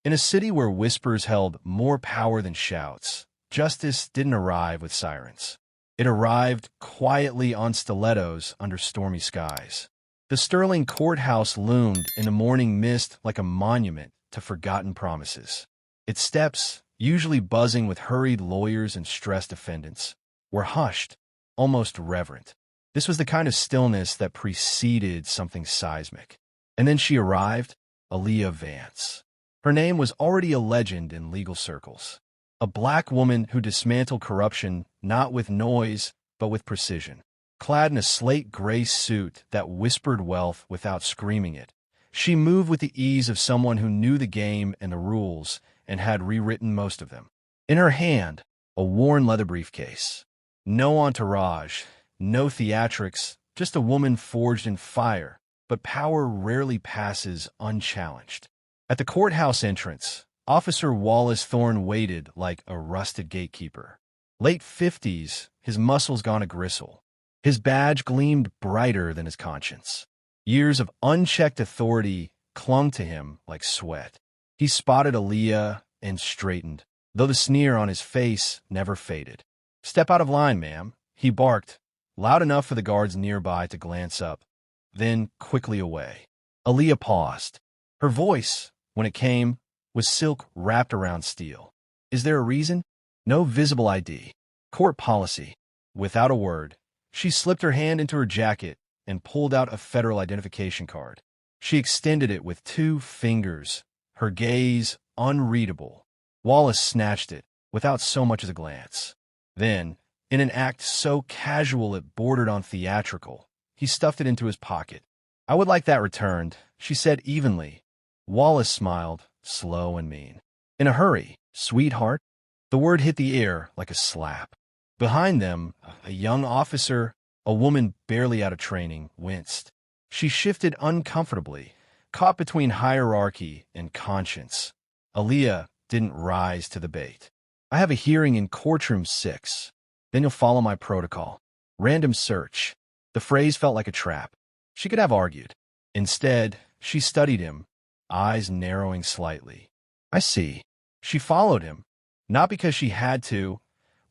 In a city where whispers held more power than shouts, justice didn't arrive with sirens. It arrived quietly on stilettos under stormy skies. The sterling courthouse loomed in the morning mist like a monument to forgotten promises. Its steps, usually buzzing with hurried lawyers and stressed defendants, were hushed, almost reverent. This was the kind of stillness that preceded something seismic. And then she arrived, Aaliyah Vance. Her name was already a legend in legal circles. A black woman who dismantled corruption not with noise, but with precision. Clad in a slate-gray suit that whispered wealth without screaming it, she moved with the ease of someone who knew the game and the rules and had rewritten most of them. In her hand, a worn leather briefcase. No entourage, no theatrics, just a woman forged in fire, but power rarely passes unchallenged. At the courthouse entrance, Officer Wallace Thorne waited like a rusted gatekeeper. Late 50s, his muscles gone a gristle. His badge gleamed brighter than his conscience. Years of unchecked authority clung to him like sweat. He spotted Aaliyah and straightened, though the sneer on his face never faded. "Step out of line, ma'am," he barked, loud enough for the guards nearby to glance up, then quickly away. Aaliyah paused. Her voice, when it came, was silk wrapped around steel. "Is there a reason?" "No visible ID. Court policy." Without a word, she slipped her hand into her jacket and pulled out a federal identification card. She extended it with 2 fingers, her gaze unreadable. Wallace snatched it, without so much as a glance. Then, in an act so casual it bordered on theatrical, he stuffed it into his pocket. "I would like that returned," she said evenly. Wallace smiled, slow and mean. "In a hurry, sweetheart." The word hit the air like a slap. Behind them, a young officer, a woman barely out of training, winced. She shifted uncomfortably, caught between hierarchy and conscience. Aaliyah didn't rise to the bait. "I have a hearing in courtroom 6. Then you'll follow my protocol. Random search." The phrase felt like a trap. She could have argued. Instead, she studied him, eyes narrowing slightly. "I see." She followed him, not because she had to,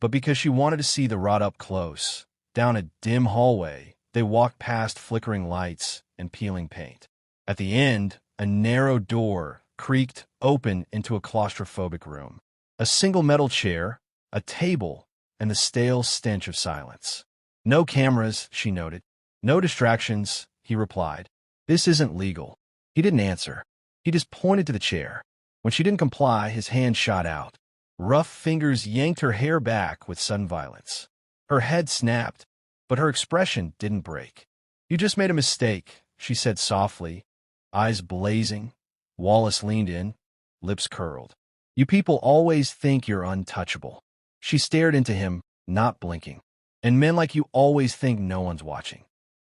but because she wanted to see the rod up close. Down a dim hallway, they walked past flickering lights and peeling paint. At the end, a narrow door creaked open into a claustrophobic room. A single metal chair, a table, and the stale stench of silence. "No cameras," she noted. "No distractions," he replied. "This isn't legal." He didn't answer. He just pointed to the chair. When she didn't comply, his hand shot out. Rough fingers yanked her hair back with sudden violence. Her head snapped, but her expression didn't break. "You just made a mistake," she said softly, eyes blazing. Wallace leaned in, lips curled. "You people always think you're untouchable." She stared into him, not blinking. "And men like you always think no one's watching."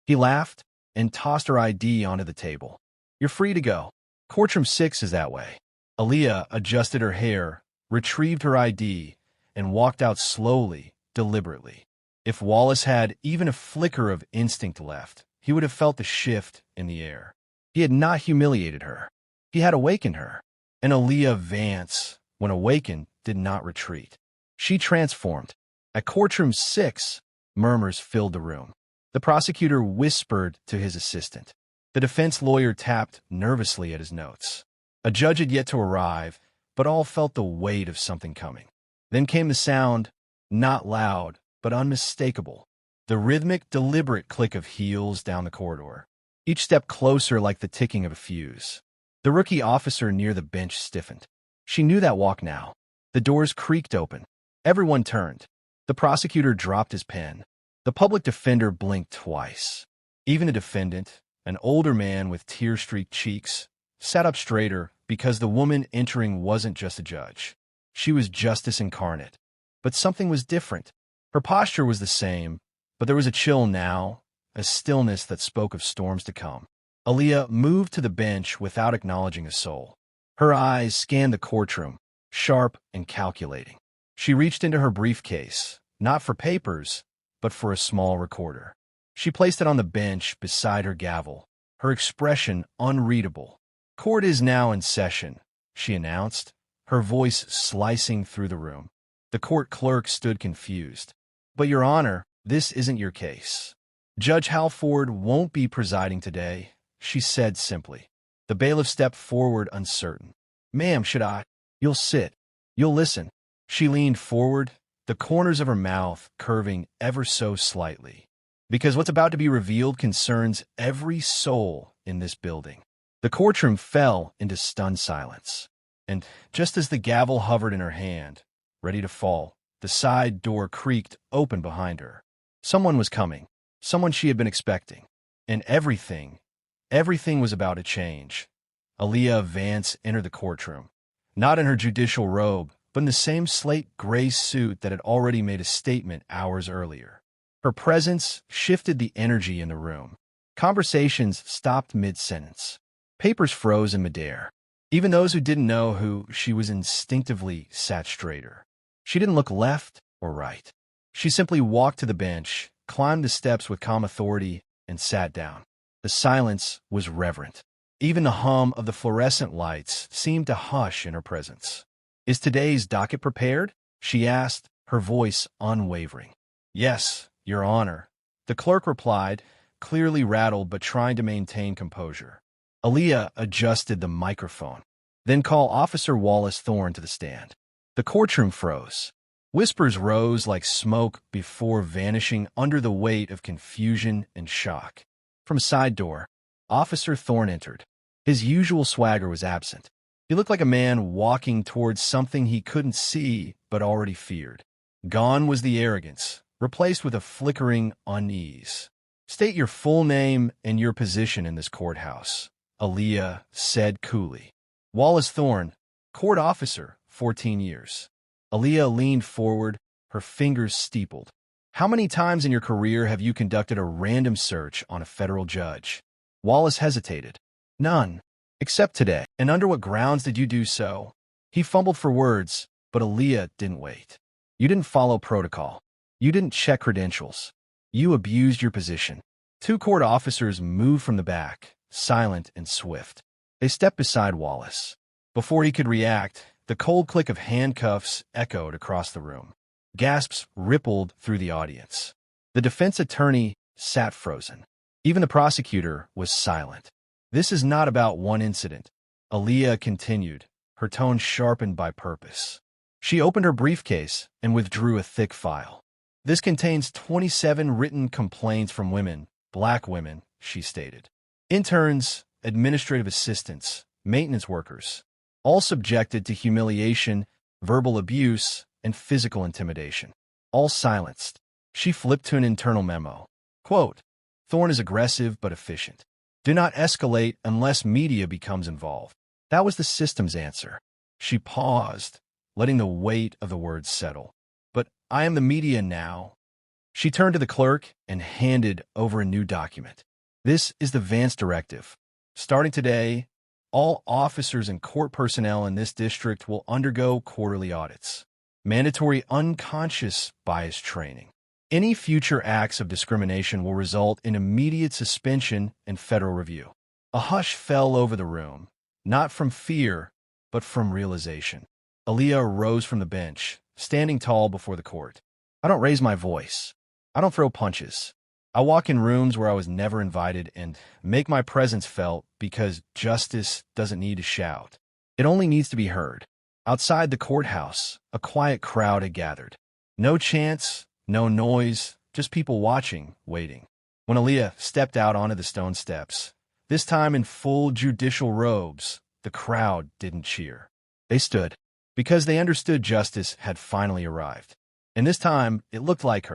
He laughed and tossed her ID onto the table. "You're free to go. Courtroom 6 is that way." Aaliyah adjusted her hair, retrieved her ID, and walked out slowly, deliberately. If Wallace had even a flicker of instinct left, he would have felt the shift in the air. He had not humiliated her. He had awakened her. And Aaliyah Vance, when awakened, did not retreat. She transformed. At courtroom 6, murmurs filled the room. The prosecutor whispered to his assistant. The defense lawyer tapped nervously at his notes. A judge had yet to arrive, but all felt the weight of something coming. Then came the sound, not loud, but unmistakable. The rhythmic, deliberate click of heels down the corridor. Each step closer like the ticking of a fuse. The rookie officer near the bench stiffened. She knew that walk now. The doors creaked open. Everyone turned. The prosecutor dropped his pen. The public defender blinked twice. Even the defendant, an older man with tear-streaked cheeks, sat up straighter because the woman entering wasn't just a judge. She was justice incarnate. But something was different. Her posture was the same, but there was a chill now, a stillness that spoke of storms to come. Aaliyah moved to the bench without acknowledging a soul. Her eyes scanned the courtroom, sharp and calculating. She reached into her briefcase, not for papers, but for a small recorder. She placed it on the bench beside her gavel, her expression unreadable. "Court is now in session," she announced, her voice slicing through the room. The court clerk stood confused. But, Your Honor, this isn't your case. Judge Halford won't be presiding today, she said simply. The bailiff stepped forward, uncertain. Ma'am, should I? You'll sit. You'll listen. She leaned forward, the corners of her mouth curving ever so slightly. Because what's about to be revealed concerns every soul in this building. The courtroom fell into stunned silence. And just as the gavel hovered in her hand, ready to fall, the side door creaked open behind her. Someone was coming. Someone she had been expecting. And everything was about to change. Aaliyah Vance entered the courtroom, not in her judicial robe, but in the same slate gray suit that had already made a statement hours earlier. Her presence shifted the energy in the room. Conversations stopped mid-sentence. Papers froze in midair. Even those who didn't know who she was instinctively sat straighter. She didn't look left or right. She simply walked to the bench, climbed the steps with calm authority, and sat down. The silence was reverent. Even the hum of the fluorescent lights seemed to hush in her presence. Is today's docket prepared? She asked, her voice unwavering. Yes, Your Honor. The clerk replied, clearly rattled but trying to maintain composure. Aaliyah adjusted the microphone. Then call Officer Wallace Thorne to the stand. The courtroom froze. Whispers rose like smoke before vanishing under the weight of confusion and shock. From a side door, Officer Thorne entered. His usual swagger was absent. He looked like a man walking towards something he couldn't see but already feared. Gone was the arrogance, replaced with a flickering unease. State your full name and your position in this courthouse, Aaliyah said coolly. Wallace Thorne, court officer, 14 years. Aaliyah leaned forward, her fingers steepled. How many times in your career have you conducted a random search on a federal judge? Wallace hesitated. None. Except today. And under what grounds did you do so? He fumbled for words, but Aaliyah didn't wait. You didn't follow protocol. You didn't check credentials. You abused your position. Two court officers moved from the back, silent and swift. They stepped beside Wallace. Before he could react, the cold click of handcuffs echoed across the room. Gasps rippled through the audience. The defense attorney sat frozen. Even the prosecutor was silent. This is not about one incident, Aaliyah continued, her tone sharpened by purpose. She opened her briefcase and withdrew a thick file. This contains 27 written complaints from women, black women, she stated. Interns, administrative assistants, maintenance workers, all subjected to humiliation, verbal abuse, and physical intimidation. All silenced. She flipped to an internal memo. Quote, Thorne is aggressive but efficient. Do not escalate unless media becomes involved. That was the system's answer. She paused, letting the weight of the words settle. But I am the media now. She turned to the clerk and handed over a new document. This is the Vance Directive. Starting today, all officers and court personnel in this district will undergo quarterly audits. Mandatory unconscious bias training. Any future acts of discrimination will result in immediate suspension and federal review. A hush fell over the room, not from fear, but from realization. Aaliyah rose from the bench, standing tall before the court. I don't raise my voice. I don't throw punches. I walk in rooms where I was never invited and make my presence felt because justice doesn't need to shout. It only needs to be heard. Outside the courthouse, a quiet crowd had gathered. No chants, no noise, just people watching, waiting. When Aaliyah stepped out onto the stone steps, this time in full judicial robes, the crowd didn't cheer. They stood, because they understood justice had finally arrived. And this time, it looked like her.